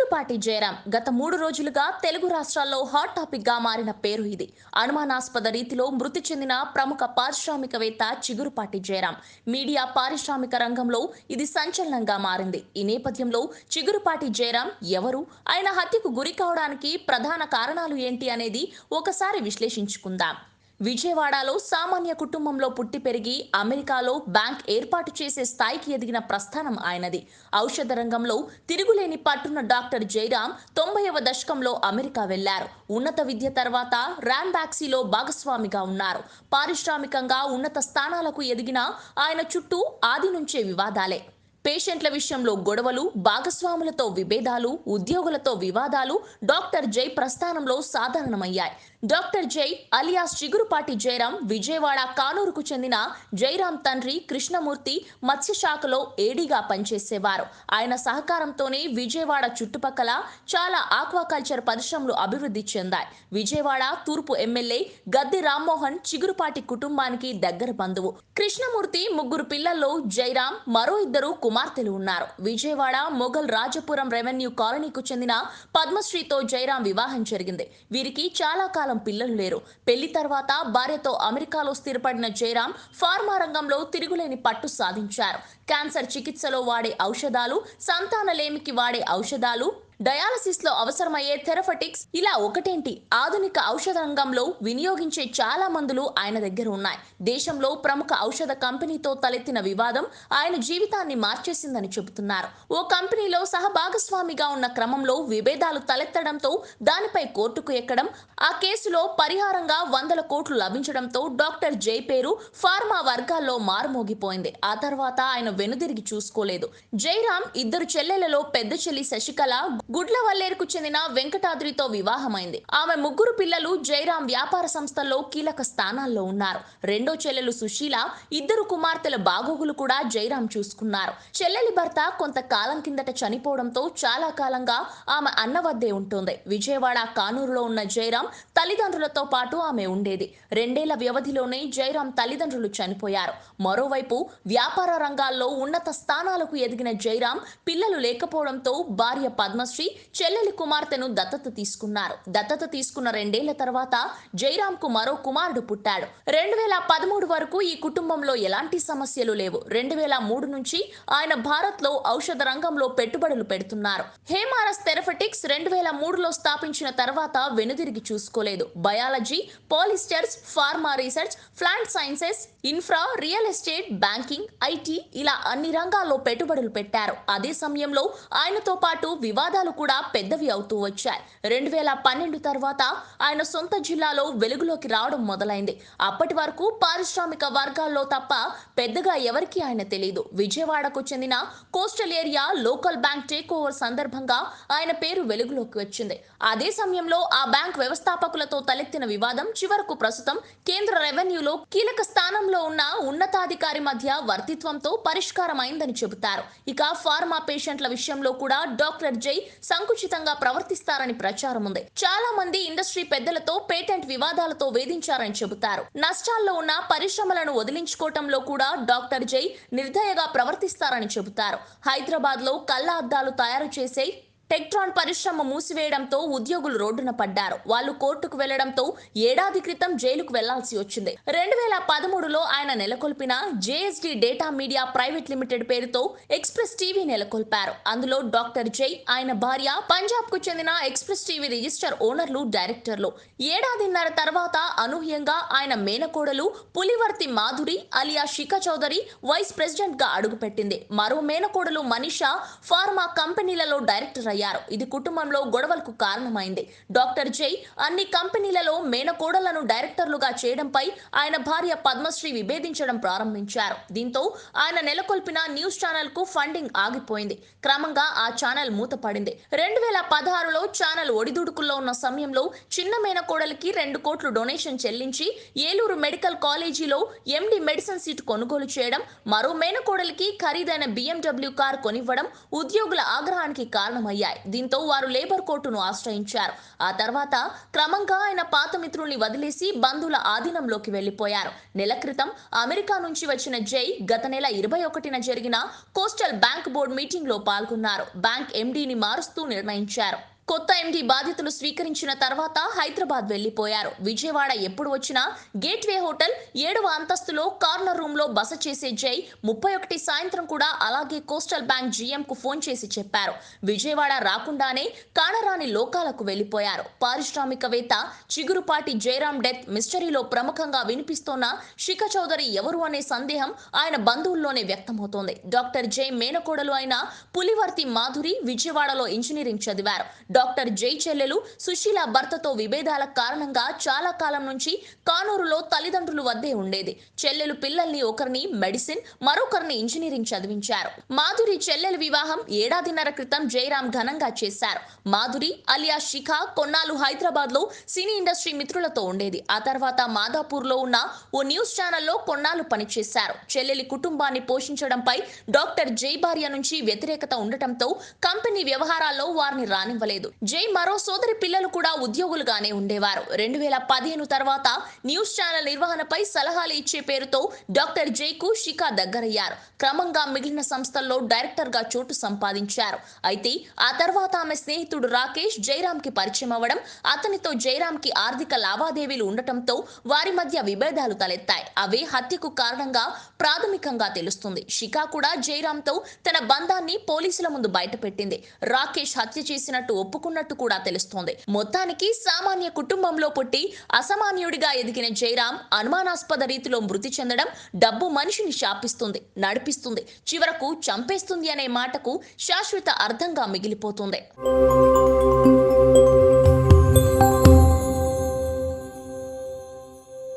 చిగురుపాటి జయరాం గత 3 రోజులుగా తెలుగు రాష్ట్రాల్లో హాట్ టాపిక్ గా మారిన పేరు ఇది. అనుమానాస్పద రీతిలో మృతి చెందిన ప్రముఖ పారిశ్రామికవేత్త చిగురుపాటి జయరాం. మీడియా పారిశ్రామిక రంగంలో ఇది సంచలనంగా మారింది. ఈ నేపథ్యంలో చిగురుపాటి జయరాం ఎవరు, ఆయన హత్యకు గురి కావడానికి ప్రధాన కారణాలు ఏంటి అనేది ఒకసారి విశ్లేషించుకుందాం. విజయవాడలో సామాన్య కుటుంబంలో పుట్టి పెరిగి అమెరికాలో బ్యాంక్ ఏర్పాటు చేసే స్థాయికి ఎదిగిన ప్రస్థానం ఆయనది. ఔషధ రంగంలో తిరుగులేని పట్టున్న డాక్టర్ జయరాం 90వ దశకంలో అమెరికా వెళ్లారు. ఉన్నత విద్య తర్వాత ర్యాంబాక్సీలో భాగస్వామిగా ఉన్నారు. పారిశ్రామికంగా ఉన్నత స్థానాలకు ఎదిగిన ఆయన చుట్టూ ఆది నుంచే వివాదాలే. పేషెంట్ల విషయంలో గొడవలు, భాగస్వాములతో విభేదాలు, ఉద్యోగులతో వివాదాలు డాక్టర్ జై ప్రస్థానంలో సాధారణమయ్యాయి. డాక్టర్ జై అలియాస్ చిగురుపాటి జయరాం విజయవాడ కానూరుకు చెందిన జయరాం తండ్రి కృష్ణమూర్తి మత్స్యశాఖలో ఏడీగా పనిచేసేవారు. ఆయన సహకారంతోనే విజయవాడ చుట్టుపక్కల చాలా ఆక్వాకల్చర్ పరిశ్రమలు అభివృద్ధి చెందాయి. విజయవాడ తూర్పు ఎమ్మెల్యే గద్దె రామ్మోహన్ చిగురుపాటి కుటుంబానికి దగ్గర బంధువు. కృష్ణమూర్తి ముగ్గురు పిల్లల్లో జయరాం మరో ఇద్దరు కుమార్తెలు ఉన్నారు. విజయవాడ మొఘల్ రాజపురం రెవెన్యూ కాలనీకు చెందిన పద్మశ్రీతో జయరాం వివాహం జరిగింది. వీరికి చాలా కాలం పిల్లలు లేరు. పెళ్లి తర్వాత భార్యతో అమెరికాలో స్థిరపడిన జయరాం ఫార్మా రంగంలో తిరుగులేని పట్టు సాధించారు. క్యాన్సర్ చికిత్సలో వాడే ఔషధాలు, సంతానలేమికి వాడే ఔషధాలు, డయాలసిస్ లో అవసరమయ్యే థెరపటిక్స్, ఇలా ఒకటేంటి ఆధునిక ఔషధ రంగంలో వినియోగించే చాలా మందులు ఆయన దగ్గర ఉన్నాయి. దేశంలో ప్రముఖ ఔషధ కంపెనీతో తలెత్తిన వివాదం ఆయన జీవితాన్ని మార్చేసిందని చెబుతున్నారు. ఓ కంపెనీలో సహభాగస్వామిగా ఉన్న క్రమంలో విభేదాలు తలెత్తడంతో దానిపై కోర్టుకు ఎక్కడం, ఆ కేసులో పరిహారంగా 100 కోట్లు లభించడంతో డాక్టర్ జై పేరు ఫార్మా వర్గాల్లో మారుమోగిపోయింది. ఆ తర్వాత ఆయన వెనుదిరిగి చూసుకోలేదు. జయరాం ఇద్దరు చెల్లెలలో పెద్ద చెల్లి శశికళ గుడ్లవల్లేరుకు చెందిన వెంకటాద్రితో వివాహమైంది. ఆమె ముగ్గురు పిల్లలు జయరాం వ్యాపార సంస్థల్లో కీలక స్థానాల్లో ఉన్నారు. రెండో చెల్లెలు సుశీల, ఇద్దరు కుమార్తెల బాగోగులు కూడా జయరాం చూసుకున్నారు. చెల్లెలి భర్త కొంతకాలం కిందట చనిపోవడంతో చాలా కాలంగా ఆమె అన్న వద్దే ఉంటుంది. విజయవాడ కానూరులో ఉన్న జయరాం తల్లిదండ్రులతో పాటు ఆమె ఉండేది. 2 ఏళ్ల వ్యవధిలోనే జయరాం తల్లిదండ్రులు చనిపోయారు. మరోవైపు వ్యాపార రంగాల్లో ఉన్నత స్థానాలకు ఎదిగిన జయరాం పిల్లలు లేకపోవడంతో భార్య పద్మశ్రీ, చెల్లెలి కుమార్తెను దత్తత తీసుకున్నారు. దత్తత తీసుకున్న 2 ఏళ్ల తర్వాత జయరాంకు మరో కుమారుడు పుట్టాడు. 2013 వరకు ఈ కుటుంబంలో ఎలాంటి సమస్యలు లేవు. 2003 నుంచి ఆయన భారత్లో ఔషధ రంగంలో పెట్టుబడులు పెడుతున్నారు. హేమారస్ థెరపటిక్స్ 2003లో స్థాపించిన తర్వాత వెనుదిరిగి చూసుకోలేదు. Biology, పాలిస్టర్స్, pharma research, plant sciences, infra, real estate, banking, IT ఇలా అన్ని రంగాల్లో పెట్టుబడులు పెట్టారు. అదే సమయంలో ఆయనతో పాటు వివాదాలు కూడా పెద్దవి అవుతూ వచ్చాయి. 2012 తర్వాత ఆయన సొంత జిల్లాలో వెలుగులోకి రావడం మొదలైంది. అప్పటి వరకు పారిశ్రామిక వర్గాల్లో తప్ప పెద్దగా ఎవరికీ ఆయన తెలియదు. విజయవాడకు చెందిన coastal area local bank take over సందర్భంగా ఆయన పేరు వెలుగులోకి వచ్చింది. అదే సమయంలో ఆ బ్యాంక్ వ్యవస్థాపకులతో తలెత్తిన వివాదం చివరకు ప్రస్తుతం కేంద్ర రెవెన్యూలో కీలక స్థానంలో ఉన్న ఉన్నతాధికారి మధ్య వర్తిత్వంతో పరిష్కారమైందని చెబుతారు. ఇక ఫార్మా పేషెంట్ల విషయంలో కూడా డాక్టర్ జై సంకుచితంగా ప్రవర్తిస్తారని ప్రచారం ఉంది. చాలా మంది ఇండస్ట్రీ పెద్దలతో పేటెంట్ వివాదాలతో వేధించారని చెబుతారు. నష్టాల్లో ఉన్న పరిశ్రమలను వదిలించుకోవటంలో కూడా డాక్టర్ జై నిర్దయగా ప్రవర్తిస్తారని చెబుతారు. హైదరాబాద్ లో కళ్ళ అద్దాలు తయారు చేసే టెక్ట్రాన్ పరిశ్రమ మూసివేయడంతో ఉద్యోగులు రోడ్డున పడ్డారు. వాళ్ళు కోర్టుకు వెళ్లడంతో ఏడాది క్రితం జైలుకు వెళ్లాల్సి వచ్చింది. 2013లో ఆయన నెలకొల్పిన JSD Data Media Private Limited పేరుతో ఎక్స్ప్రెస్ టీవీ నెలకొల్పారు. అందులో డాక్టర్ జై, ఆయన భార్య, పంజాబ్ కు చెందిన ఎక్స్ప్రెస్ టీవీ రిజిస్టర్ ఓనర్లు, డైరెక్టర్లు. ఏడాదిన్నర తర్వాత అనూహ్యంగా ఆయన మేనకోడలు పులివర్తి మాధురి అలియా శిఖా చౌదరి వైస్ ప్రెసిడెంట్ గా అడుగుపెట్టింది. మరో మేనకోడలు మనీషా ఫార్మా కంపెనీలలో డైరెక్టర్ అయ్యారు. ఇది కుటుంబంలో గొడవలకు కారణమైంది. డాక్టర్ జై అన్ని కంపెనీలలో మేనకోడలను డైరెక్టర్లుగా చేయడంపై ఆయన భార్య పద్మశ్రీ విభేదించడం ప్రారంభించారు. దీంతో ఆయన నెలకొల్పిన న్యూస్ ఛానల్ కు ఫండింగ్ ఆగిపోయింది. క్రమంగా ఆ ఛానల్ మూతపడింది. 2016లో ఛానల్ ఒడిదుడుకుల్లో ఉన్న సమయంలో చిన్న మేనకోడలికి 2 కోట్లు డొనేషన్ చెల్లించి ఏలూరు మెడికల్ కాలేజీలో ఎండి మెడిసిన్ సీట్ కొనుగోలు చేయడం, మరో మేనకోడలికి ఖరీదైన BMW కారు కొనివ్వడం ఉద్యోగుల ఆగ్రహానికి కారణమయ్యాయి. మొదలయ్యాయి. దీంతో వారు లేబర్ కోర్టును ఆశ్రయించారు. ఆ తర్వాత క్రమంగా ఆయన పాత మిత్రుల్ని వదిలేసి బంధువుల ఆధీనంలోకి వెళ్లిపోయారు. నెల క్రితం అమెరికా నుంచి వచ్చిన జై గత నెల 21న జరిగిన కోస్టల్ బ్యాంక్ బోర్డు మీటింగ్ లో పాల్గొన్నారు. బ్యాంక్ ఎండీని మారుస్తూ నిర్ణయించారు. కొత్త ఎండీ బాధ్యతలు స్వీకరించిన తర్వాత హైదరాబాద్ వెళ్లిపోయారు. విజయవాడ ఎప్పుడు వచ్చినా గేట్వే హోటల్ 7వ అంతస్తులో కార్నర్ రూమ్ లో బస చేసే జై 31 సాయంత్రం కూడా అలాగే కోస్టల్ బ్యాంక్ జీఎం కు ఫోన్ చేసి చెప్పారు. విజయవాడ రాకుండానే కానరాని లోకాలకు వెళ్లిపోయారు. పారిశ్రామికవేత్త చిగురుపాటి జయరాం డెత్ మిస్టరీలో ప్రముఖంగా వినిపిస్తోన్న శిఖ చౌదరి ఎవరు అనే సందేహం ఆయన బంధువుల్లోనే వ్యక్తమవుతోంది. డాక్టర్ జై మేనకోడలు అయిన పులివర్తి మాధురి విజయవాడలో ఇంజనీరింగ్ చదివారు. డాక్టర్ జై చెల్లెలు సుశీల భర్తతో విభేదాల కారణంగా చాలా కాలం నుంచి కానూరులో తల్లిదండ్రుల వద్దే ఉండేది. చెల్లెలు పిల్లల్ని ఒకరిని మెడిసిన్, మరొకరిని ఇంజనీరింగ్ చదివించారు. మాధురి చెల్లెలు వివాహం 1.5 ఏళ్ల క్రితం జయరాం ఘనంగా చేశారు. మాధురి అలియా శిఖ కొన్నాళ్ళు హైదరాబాద్ లో సినీ ఇండస్ట్రీ మిత్రులతో ఉండేది. ఆ తర్వాత మాదాపూర్ లో ఉన్న ఓ న్యూస్ ఛానల్లో కొన్నాళ్ళు పనిచేశారు. చెల్లెలి కుటుంబాన్ని పోషించడంపై డాక్టర్ జై భార్య నుంచి వ్యతిరేకత ఉండటంతో కంపెనీ వ్యవహారాల్లో వారిని రానివ్వలేదు. జై మరో సోదరి పిల్లలు కూడా ఉద్యోగులుగానే ఉండేవారు. 2015 తర్వాత న్యూస్ ఛానల్ నిర్వహణపై సలహాలు ఇచ్చే పేరుతో డాక్టర్ జైకు శిఖ దగ్గరయ్యారు. క్రమంగా మిగిలిన సంస్థల్లో డైరెక్టర్ గా చోటు సంపాదించారు. అయితే ఆ తర్వాత ఆమె స్నేహితుడు రాకేష్ జయరాం కి పరిచయం అవ్వడం, అతనితో జయరాం కి ఆర్థిక లావాదేవీలు ఉండటంతో వారి మధ్య విభేదాలు తలెత్తాయి. అవే హత్యకు కారణంగా ప్రాథమికంగా తెలుస్తుంది. శిఖ కూడా జయరాంతో తన బంధాన్ని పోలీసుల ముందు బయటపెట్టింది. రాకేష్ హత్య చేసినట్టు ఒప్పుకున్నట్టు కూడా తెలుస్తోంది. మొత్తానికి సామాన్య కుటుంబంలో పుట్టి అసామాన్యుడిగా ఎదిగిన జయరాం అనుమానాస్పద రీతిలో మృతి చెందడం డబ్బు మనిషిని శాపిస్తుంది, నడిపిస్తుంది, చివరకు చంపేస్తుంది అనే మాటకు శాశ్వత అర్థంగా మిగిలిపోతుంది.